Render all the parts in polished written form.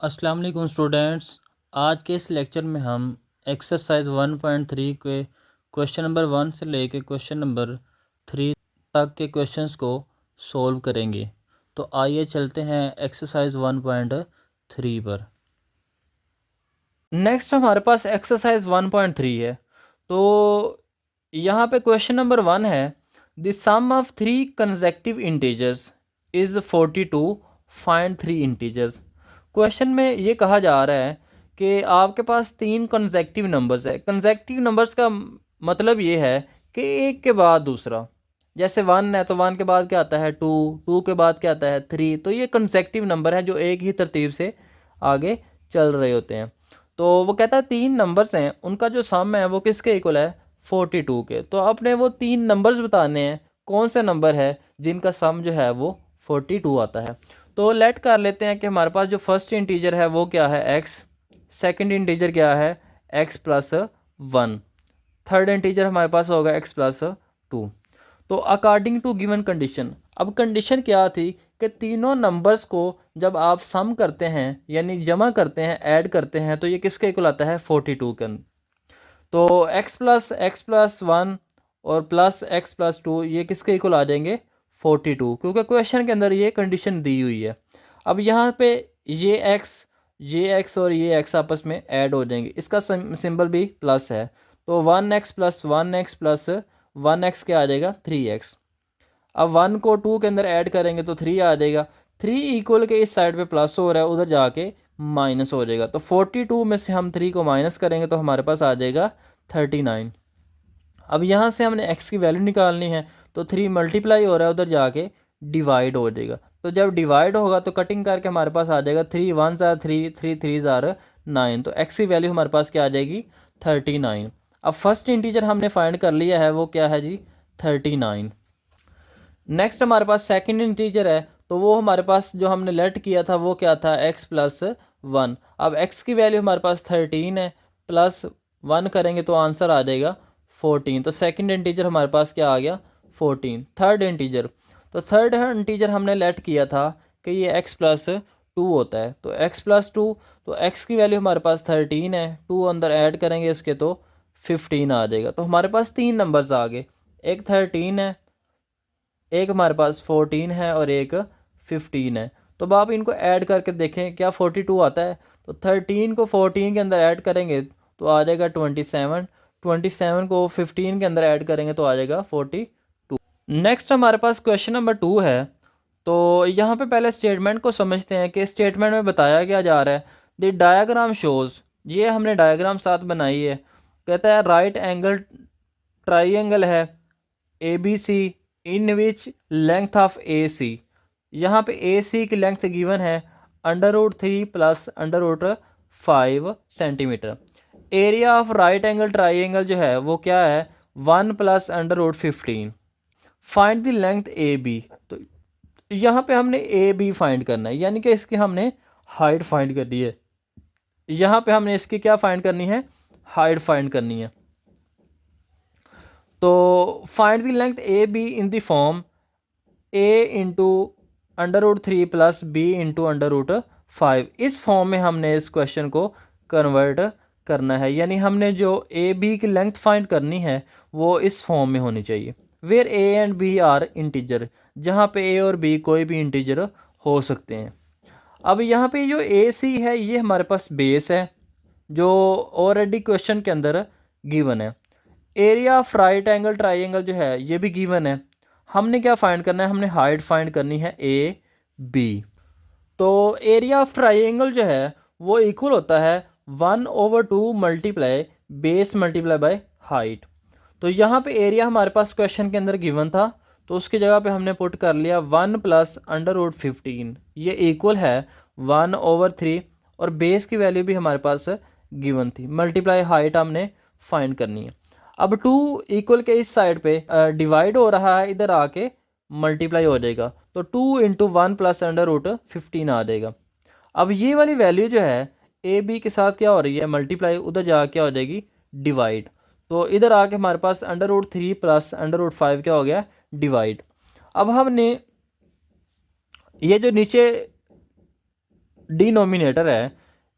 अस्सलाम वालेकुम स्टूडेंट्स। आज के इस लेक्चर में हम एक्सरसाइज 1.3 के क्वेश्चन नंबर 1 से लेके क्वेश्चन नंबर 3 तक के क्वेश्चंस को सॉल्व करेंगे। तो आइए चलते हैं एक्सरसाइज 1.3 पर। नेक्स्ट हमारे पास एक्सरसाइज 1.3 है। तो यहाँ पे क्वेश्चन नंबर 1 है, the sum of 3 consecutive integers is 42, find 3 integers. Question में ये कहा जा रहा है कि आपके पास 3 कंसेक्टिव नंबर्स है। कंसेक्टिव नंबर्स का मतलब ये है कि एक के बाद दूसरा, जैसे 1 है तो 1 के बाद क्या आता है 2, 2 के बाद क्या आता है 3। तो ये कंसेक्टिव नंबर है जो एक ही तरतीब से आगे चल रहे होते हैं। तो वो कहता है 3 नंबर्स हैं, उनका जो सम है वो किसके इक्वल है 42 के। तो आपने वो 3 नंबर्स बताने हैं, कौन से नंबर है जिनका सम जो है वो 42 आता है। तो लेट कर लेते हैं कि हमारे पास जो फर्स्ट इंटीजर है वो क्या है x, सेकंड इंटीजर क्या है x प्लस 1, थर्ड इंटीजर हमारे पास होगा x प्लस 2। तो अकॉर्डिंग टू गिवन कंडीशन, अब कंडीशन क्या थी कि तीनों नंबर्स को जब आप सम करते हैं यानी जमा करते हैं, ऐड करते हैं, तो ये किसके इक्वल आता है 42 के। तो x प्लस 1 और प्लस x प्लस 2 ये किसके इक्वल आ जाएंगे 42, क्योंकि क्वेश्चन के अंदर ये कंडीशन दी हुई है। अब यहाँ पे ये x और ये x आपस में ऐड हो जाएंगे, इसका सिंबल भी प्लस है। तो 1x plus 1x plus 1x क्या आ जाएगा 3x। अब 1 को 2 के अंदर ऐड करेंगे तो 3 आ जाएगा। 3 इक्वल के इस साइड पे प्लस हो रहा है, उधर जाके माइनस हो जाएगा। तो 42 में से हम 3 को माइनस करेंगे तो हमारे पास आ जाएगा 39। अब यहाँ से हमने x की वैल्यू निकालनी है, तो 3 मल्टीप्लाई हो रहा है, उधर जाके डिवाइड हो जाएगा। तो जब डिवाइड होगा तो कटिंग करके हमारे पास आ जाएगा 3 1 ज़ार 3, 3 3 ज़ार 9। तो x की वैल्यू हमारे पास क्या आ जाएगी 39। अब फर्स्ट इंटीजर हमने फाइंड कर लिया है, वो क्या है जी 39। नेक्स्ट हमारे पास सेकंड इंटीजर है, तो वो हमारे पास जो हमने लेट किया था वो क्या था x प्लस 1। अब x की वैल्यू हमारे पास 13 है, प्लस 1 करेंगे तो आंसर आ जाएगा 14। तो सेकंड इंटीजर हमारे पास क्या आ गया 14। थर्ड इंटीजर, तो थर्ड इंटीजर हमने लेट किया था कि ये x प्लस 2 होता है। तो x प्लस 2, तो x की वैल्यू हमारे पास 13 है, 2 अंदर ऐड करेंगे इसके तो 15 आ जाएगा। तो हमारे पास 3 नंबर्स आ गए, एक 13 है, एक हमारे पास 14 है और एक 15 है। तो अब आप इनको ऐड करके देखें क्या 42 आता है। तो 13 को 14 के अंदर ऐड करेंगे तो आ जाएगा 27, 27 को 15 के अंदर ऐड करेंगे तो आ जाएगा 42। नेक्स्ट हमारे पास क्वेश्चन नंबर 2 है। तो यहाँ पे पहले स्टेटमेंट को समझते हैं कि स्टेटमेंट में बताया क्या जा रहा है। द डायग्राम शोज़, ये हमने डायग्राम साथ बनाई है। कहता है राइट एंगल ट्राइंगल है ABC in which length of AC, यहाँ पे AC की लेंथ गिवन है √3 plus √5 centimetre. Area of right angle triangle जो है वो क्या है 1 plus √15। Find the length AB। तो यहाँ पे हमने AB फाइंड करना है, यानी कि इसकी हमने हाइट फाइंड करनी है। यहाँ पे हमने इसकी क्या फाइंड करनी है हाइट फाइंड करनी है। तो find the length AB in the form A into √3 plus B into √5। इस फॉर्म में हमने इस क्वेश्चन को कन्वर्ट करना है, यानी हमने जो AB की लेंथ फाइंड करनी है वो इस फॉर्म में होनी चाहिए। Where A and B are integer, जहाँ पे A और B कोई भी इंटीजर हो सकते हैं। अब यहाँ पे जो AC है ये हमारे पास बेस है जो ऑलरेडी क्वेश्चन के अंदर गिवन है। Area of right angle triangle जो है ये भी गिवन है। हमने क्या फाइंड करना है, हमने हाइट फाइंड करनी है AB। तो एरिया ऑफ ट्राइंगल जो है वो इक्वल होता है 1/2 multiply base multiply by height. तो यहाँ पे एरिया हमारे पास क्वेश्चन के अंदर गिवन था, तो उसकी जगह पे हमने पुट कर लिया 1 प्लस √15, ये इक्वल है 1/3, और बेस की वैल्यू भी हमारे पास गिवन थी, मल्टीप्लाई हाइट हमने फाइंड करनी है। अब 2 इक्वल के इस साइड पे डिवाइड हो रहा है, इधर आके मल्टीप्लाई हो जाएगा, तो 2 इंटू 1 प्लस √15 आ जाएगा। अब ये वाली वैल्यू जो है ए बी के साथ क्या हो रही है मल्टीप्लाई, उधर जा क्या हो जाएगी डिवाइड। तो इधर आके हमारे पास √3 प्लस √5 क्या हो गया डिवाइड। अब हमने ये जो नीचे डिनोमिनेटर है,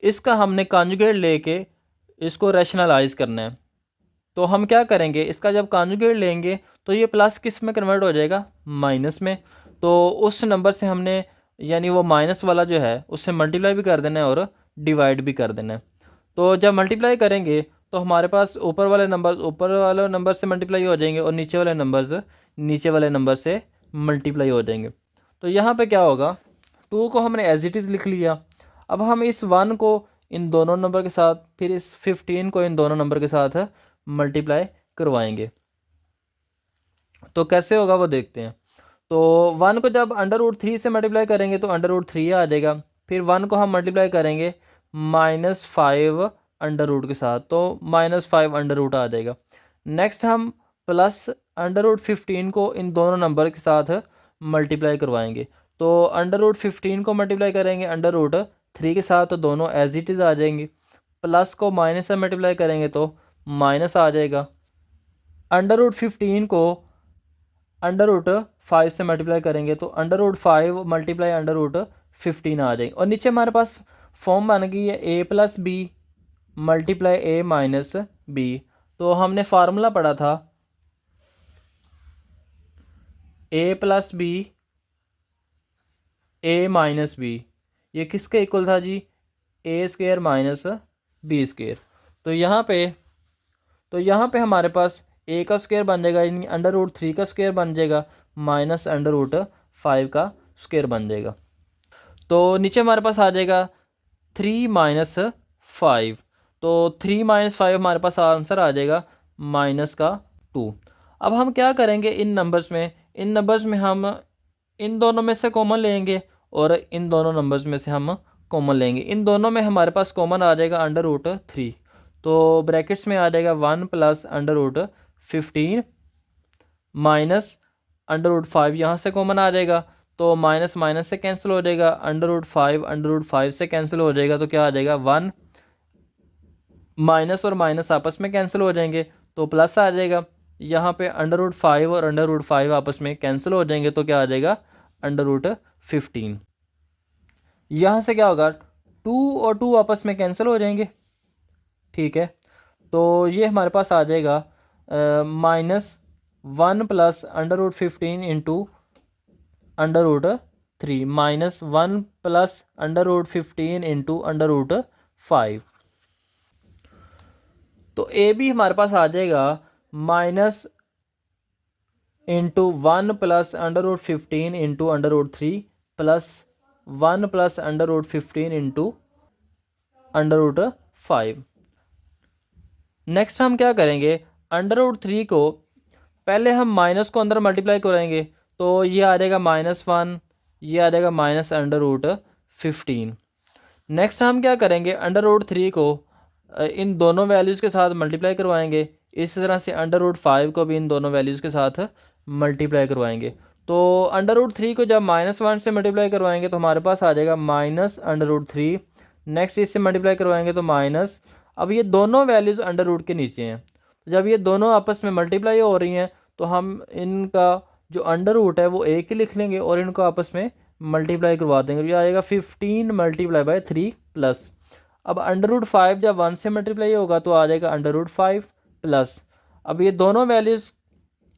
इसका हमने कॉन्जुगेट लेके इसको रैशनलाइज करना है। तो हम क्या करेंगे, इसका जब कॉन्जुगेट लेंगे तो ये प्लस किस में कन्वर्ट हो जाएगा, माइनस में। तो उस नंबर से हमने, यानी वो माइनस वाला जो है उससे मल्टीप्लाई भी कर देना है और डिवाइड भी कर देना है। तो जब मल्टीप्लाई करेंगे तो हमारे पास ऊपर वाले नंबर से मल्टीप्लाई हो जाएंगे और नीचे वाले नंबर से मल्टीप्लाई हो जाएंगे। तो यहाँ पे क्या होगा, 2 को हमने एज इट इज़ लिख लिया। अब हम इस 1 को इन दोनों नंबर के साथ, फिर इस 15 को इन दोनों नंबर के साथ मल्टीप्लाई करवाएंगे। तो कैसे होगा वो देखते हैं। तो 1 को जब √3 से मल्टीप्लाई करेंगे तो √3 आ जाएगा। फिर 1 को हम मल्टीप्लाई करेंगे -5 अंडर रूट के साथ, तो -5 अंडर रूट आ जाएगा। नेक्स्ट हम प्लस √15 को इन दोनों नंबर के साथ मल्टीप्लाई करवाएंगे। तो √15 को मल्टीप्लाई करेंगे √3 के साथ, तो दोनों एज इट इज़ आ जाएंगे। प्लस को माइनस से मल्टीप्लाई करेंगे तो माइनस आ जाएगा। √15 को √5 से मल्टीप्लाई करेंगे तो √5 मल्टीप्लाई √15 आ जाएगी। और नीचे हमारे पास फॉर्म बन गई है a+b मल्टीप्लाई a-b। तो हमने फार्मूला पढ़ा था a+b a-b, ये किसके इक्वल था जी, a² - b²। तो यहाँ पे हमारे पास a का स्क्वायर बन जाएगा, यानी √3 का स्क्वायर बन जाएगा, माइनस √5 का स्क्वायर बन जाएगा। तो नीचे हमारे पास आ जाएगा 3 - 5। तो 3 - 5 हमारे पास आंसर आ जाएगा -2। अब हम क्या करेंगे, इन नंबर्स में हम इन दोनों में से कॉमन लेंगे और इन दोनों नंबर्स में से हम कॉमन लेंगे। इन दोनों में हमारे पास कॉमन आ जाएगा √3। तो ब्रैकेट्स में आ जाएगा 1 + √15 माइनस √5, यहाँ से कॉमन आ जाएगा तो माइनस माइनस से कैंसिल हो जाएगा, √5 से कैंसिल हो जाएगा, तो क्या आ जाएगा 1, माइनस और माइनस आपस में कैंसिल हो जाएंगे तो प्लस आ जाएगा। यहाँ पे √5 और √5 आपस में कैंसिल हो जाएंगे तो क्या आ जाएगा √15। यहाँ से क्या होगा, 2 और 2 आपस में कैंसिल हो जाएंगे, ठीक है। तो ये हमारे पास आ जाएगा -1 + √15 इंटू √3 -1 + √15 इंटू √5। तो ए भी हमारे पास आ जाएगा -1 + √15 इंटू √3 प्लस 1 + √15 इंटू √5। नेक्स्ट हम क्या करेंगे, √3 को पहले हम माइनस को अंदर मल्टीप्लाई करेंगे तो ये आ जाएगा -1, ये आ जाएगा -√15। नेक्स्ट हम क्या करेंगे, √3 को इन दोनों वैल्यूज़ के साथ मल्टीप्लाई करवाएंगे। इस तरह से √5 को भी इन दोनों वैल्यूज़ के साथ मल्टीप्लाई करवाएंगे। तो √3 को जब -1 से मल्टीप्लाई करवाएंगे तो हमारे पास आ जाएगा -√3। नेक्स्ट इससे मल्टीप्लाई करवाएंगे तो माइनस। अब ये दोनों वैल्यूज़ अंडर रूट के नीचे हैं, जब ये दोनों आपस में मल्टीप्लाई हो रही हैं तो हम इनका जो अंडर रूट है वो एक ही लिख लेंगे और इनको आपस में मल्टीप्लाई करवा देंगे। ये आएगा 15 × 3 प्लस। अब √5 जब 1 से मल्टीप्लाई होगा तो आ जाएगा √5 प्लस। अब ये दोनों वैल्यूज़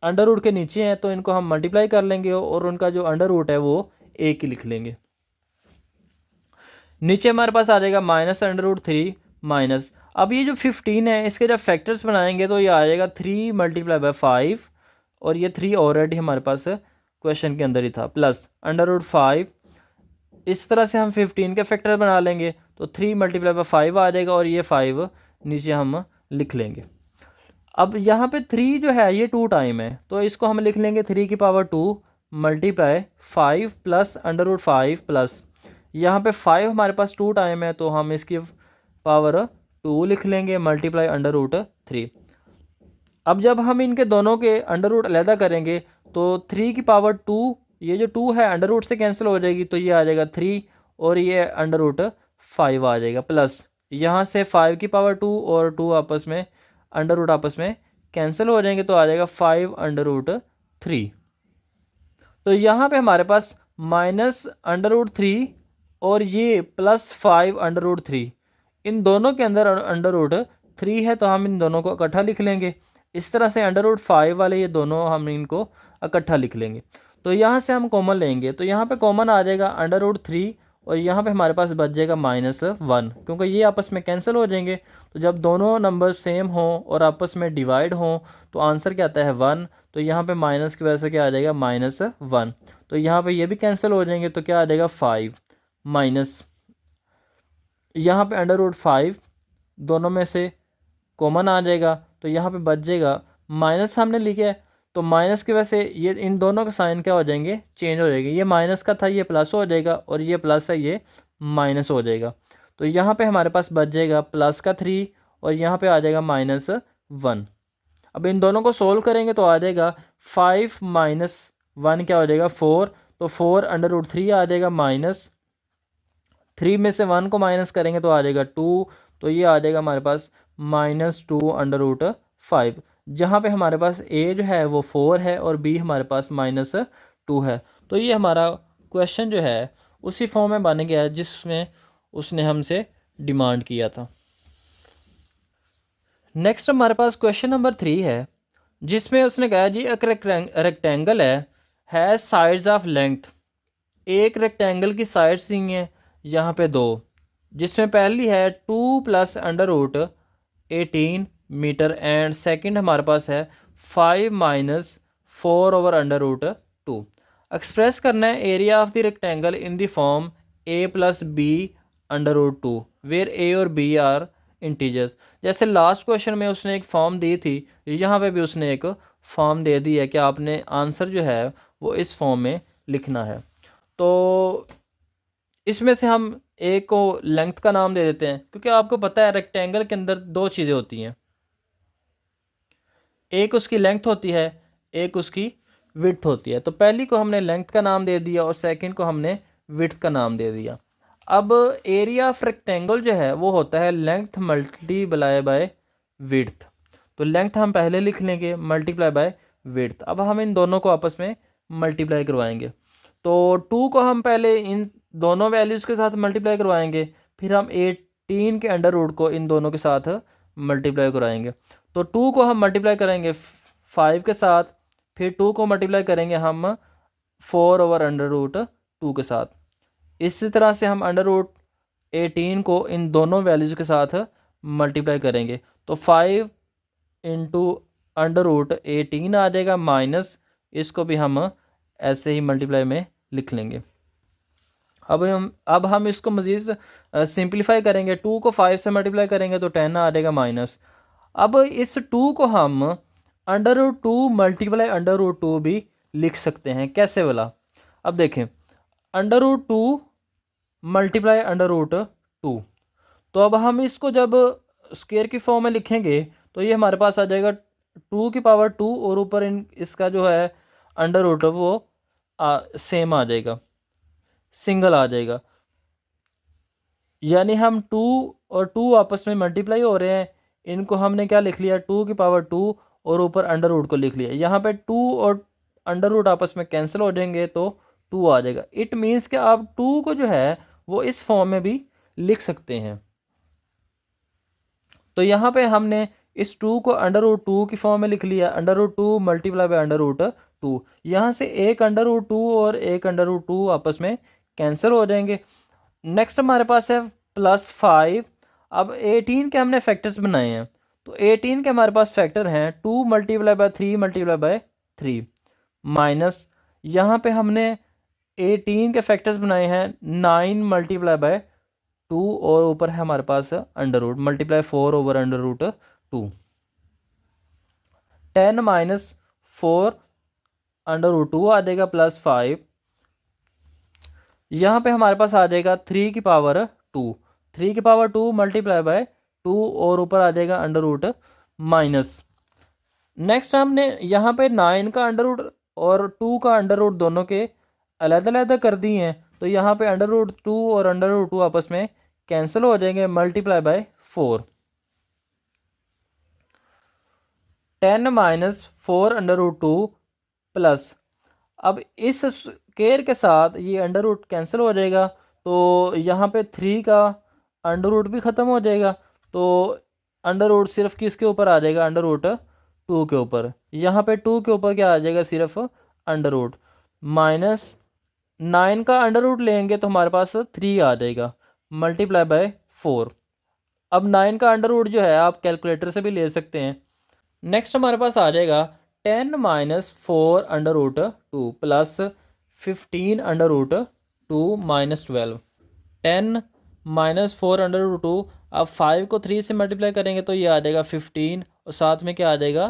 अंडर रूट के नीचे हैं तो इनको हम मल्टीप्लाई कर लेंगे और उनका जो अंडर रूट है वो एक ही लिख लेंगे। नीचे हमारे पास आ जाएगा -√3 माइनस। अब ये जो 15 है इसके जब फैक्टर्स बनाएंगे तो ये आ जाएगा 3 × 5 और ये 3 ऑलरेडी हमारे पास क्वेश्चन के अंदर ही था, प्लस √5। इस तरह से हम 15 के फैक्टर बना लेंगे तो 3 × 5 आ जाएगा और ये 5 नीचे हम लिख लेंगे। अब यहाँ पे 3 जो है ये 2 टाइम है तो इसको हम लिख लेंगे 3 की पावर 2 × 5 प्लस √5 प्लस, यहाँ पे 5 हमारे पास 2 टाइम है तो हम इसकी पावर 2 लिख लेंगे मल्टीप्लाई √3। अब जब हम इनके दोनों के अंडर रूट अलहदा करेंगे तो 3 की पावर 2, ये जो 2 है अंडर रूट से कैंसिल हो जाएगी तो ये आ जाएगा 3 और ये √5 आ जाएगा, प्लस यहाँ से 5 की पावर 2 और 2 आपस में अंडर रूट आपस में कैंसिल हो जाएंगे तो आ जाएगा 5 √3। तो यहाँ पे हमारे पास -√3 और ये +5√3, इन दोनों के अंदर √3 है तो हम इन दोनों को इकट्ठा लिख लेंगे। इस तरह से √5 वाले ये दोनों हम इनको इकट्ठा लिख लेंगे। तो यहाँ से हम कॉमन लेंगे तो यहाँ पे कॉमन आ जाएगा √3 और यहाँ पे हमारे पास बच जाएगा -1, क्योंकि ये आपस में कैंसिल हो जाएंगे। तो जब दोनों नंबर सेम हों और आपस में डिवाइड हों तो आंसर क्या आता है 1। तो यहाँ पे माइनस की वजह से क्या आ जाएगा -1। तो यहाँ पे ये भी कैंसिल हो जाएंगे तो क्या आ जाएगा 5 माइनस, यहाँ पे √5 दोनों में से कॉमन आ जाएगा तो यहाँ पे बच जाएगा माइनस, हमने लिखा है तो माइनस की वजह से ये इन दोनों के साइन क्या हो जाएंगे, चेंज हो जाएंगे। ये माइनस का था ये प्लस हो जाएगा और ये प्लस है ये माइनस हो जाएगा। तो यहाँ पे हमारे पास बच जाएगा +3 और यहाँ पे आ जाएगा -1। अब इन दोनों को सोल्व करेंगे तो आ जाएगा 5 - 1 क्या हो जाएगा 4। तो 4 √3 आ जाएगा, -3 में से 1 को माइनस करेंगे तो आ जाएगा 2। तो ये आ जाएगा हमारे पास -2/5, जहाँ पे हमारे पास a जो है वो 4 है और b हमारे पास -2 है। तो ये हमारा क्वेश्चन जो है उसी फॉर्म में बन गया है जिसमें उसने हमसे डिमांड किया था। नेक्स्ट हमारे पास क्वेश्चन नंबर 3 है, जिसमें उसने कहा जी एक रेक्टेंगल है साइड्स ऑफ लेंथ। एक रेक्टेंगल की साइड्स ही हैं यहाँ पे 2, जिसमें पहली है 2 + √18 मीटर एंड सेकंड हमारे पास है 5 - 4/√2। एक्सप्रेस करना है area of the rectangle in the form a + b/√2 where a और b आर इंटीजर्स। जैसे लास्ट क्वेश्चन में उसने एक फॉर्म दी थी, यहाँ पे भी उसने एक फॉर्म दे दी है कि आपने आंसर जो है वो इस फॉर्म में लिखना है। तो इसमें से हम एक को लेंथ का नाम दे देते हैं, क्योंकि आपको पता है रेक्टेंगल के अंदर दो चीज़ें होती हैं, एक उसकी लेंथ होती है, एक उसकी विड्थ होती है। तो पहली को हमने लेंथ का नाम दे दिया और सेकंड को हमने विड्थ का नाम दे दिया। अब एरिया ऑफ रेक्टेंगल जो है वो होता है लेंथ मल्टीप्लाई बाय विड्थ। तो लेंथ हम पहले लिख लेंगे मल्टीप्लाई बाय विड्थ। अब हम इन दोनों को आपस में मल्टीप्लाई करवाएंगे। तो 2 को हम पहले इन दोनों वैल्यूज़ के साथ मल्टीप्लाई करवाएंगे, फिर हम 18 के अंडर रूट को इन दोनों के साथ मल्टीप्लाई कराएंगे। तो 2 को हम मल्टीप्लाई करेंगे 5 के साथ, फिर 2 को मल्टीप्लाई करेंगे हम 4/√2 के साथ। इसी तरह से हम √18 को इन दोनों वैल्यूज़ के साथ मल्टीप्लाई करेंगे तो 5 × √18 आ जाएगा, माइनस इसको भी हम ऐसे ही मल्टीप्लाई में लिख लेंगे। अब हम इसको मज़ीद सिंप्लीफाई करेंगे। 2 को 5 से मल्टीप्लाई करेंगे तो 10 आ जाएगा माइनस। अब इस 2 को हम √2 मल्टीप्लाई √2 भी लिख सकते हैं। कैसे वाला? अब देखें √2 मल्टीप्लाई √2। तो अब हम इसको जब स्क्वायर की फॉर्म में लिखेंगे तो ये हमारे पास आ जाएगा 2 और ऊपर इसका जो है अंडर रूट वो सेम आ जाएगा, सिंगल आ जाएगा। यानी हम 2 और 2 आपस में मल्टीप्लाई हो रहे हैं, इनको हमने क्या लिख लिया 2 और ऊपर अंडर रूट को लिख लिया। यहाँ पे 2 और अंडर रूट आपस में कैंसिल हो जाएंगे तो 2 आ जाएगा। इट मीन्स कि आप 2 को जो है वो इस फॉर्म में भी लिख सकते हैं। तो यहाँ पे हमने इस 2 को √2 की फॉर्म में लिख लिया, √2 मल्टीप्लाई बाय √2। यहाँ से एक √2 और एक √2 आपस में कैंसिल हो जाएंगे। नेक्स्ट हमारे पास है +5। अब 18 के हमने फैक्टर्स बनाए हैं, तो 18 के हमारे पास फैक्टर हैं 2 multiply by 3 multiply by 3 minus, यहाँ पे हमने 18 के फैक्टर्स बनाए हैं 9 मल्टीप्लाई बाय 2 और ऊपर है हमारे पास अंडर रूट मल्टीप्लाई 4/√2। 10 - 4/√2 आ जाएगा +5। यहाँ पे हमारे पास आ जाएगा 3/2। 3/2 मल्टीप्लाई बाय 2 और ऊपर आ जाएगा अंडर रूट माइनस। नेक्स्ट हमने यहाँ पे 9 का अंडर रूट और 2 का अंडर रूट दोनों के अलग-अलग कर दिए हैं, तो यहाँ पे √2 और √2 आपस में कैंसिल हो जाएंगे, मल्टीप्लाई बाय 4। 10 - 4/2 प्लस, अब इस स्क्वायर के साथ ये अंडर रूट कैंसिल हो जाएगा तो यहाँ पे 3 का अंडर रूट भी ख़त्म हो जाएगा, तो अंडर रूट सिर्फ किसके ऊपर आ जाएगा, अंडर रूट 2 के ऊपर। यहाँ पे 2 के ऊपर क्या आ जाएगा, सिर्फ अंडर रूट। माइनस 9 का अंडर रूट लेंगे तो हमारे पास 3 आ जाएगा, मल्टीप्लाई बाय 4। अब 9 का अंडर रूट जो है आप कैलकुलेटर से भी ले सकते हैं। नेक्स्ट हमारे पास आ जाएगा 10 minus 4 under root 2 plus 15 under root 2 minus 12। 10 minus 4 under root 2, अब 5 को 3 से मल्टीप्लाई करेंगे तो ये आ जाएगा 15, और साथ में क्या आ जाएगा,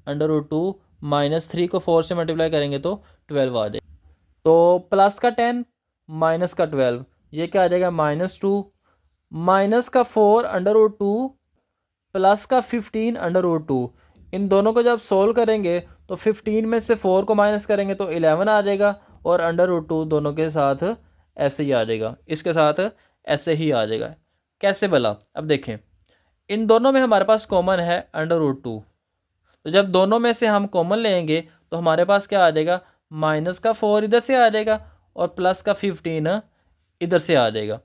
अंडर रूट 2 माइनस 3 को 4 से मल्टीप्लाई करेंगे तो 12 आ जाएगा। तो प्लस का 10 माइनस का 12, ये क्या आ जाएगा, -2 माइनस का 4 अंडर रूट 2 प्लस का 15 अंडर रूट 2। इन दोनों को जब सोल्व करेंगे तो 15 में से 4 को माइनस करेंगे तो 11 आ जाएगा, और अंडर रूट 2 दोनों के साथ ऐसे ही आ जाएगा, इसके साथ ऐसे ही आ जाएगा। कैसे भला, अब देखें, इन दोनों में हमारे पास कॉमन है अंडर रूट 2, तो जब दोनों में से हम कॉमन लेंगे तो हमारे पास क्या आ जाएगा, माइनस का 4 इधर से आ जाएगा और प्लस का 15 इधर से आ जाएगा।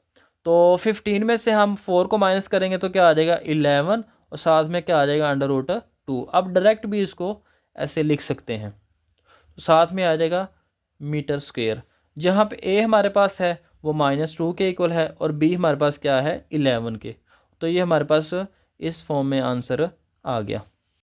तो 15 में से हम 4 को माइनस करेंगे तो क्या आ जाएगा, 11, और साथ में क्या आ जाएगा, अंडर रूट 2। अब डायरेक्ट भी इसको ऐसे लिख सकते हैं, तो साथ में आ जाएगा मीटर स्क्वेयर। जहाँ पे ए हमारे पास है वो -2 के इक्वल है, और बी हमारे पास क्या है, 11 के। तो ये हमारे पास इस फॉर्म में आंसर आ गया।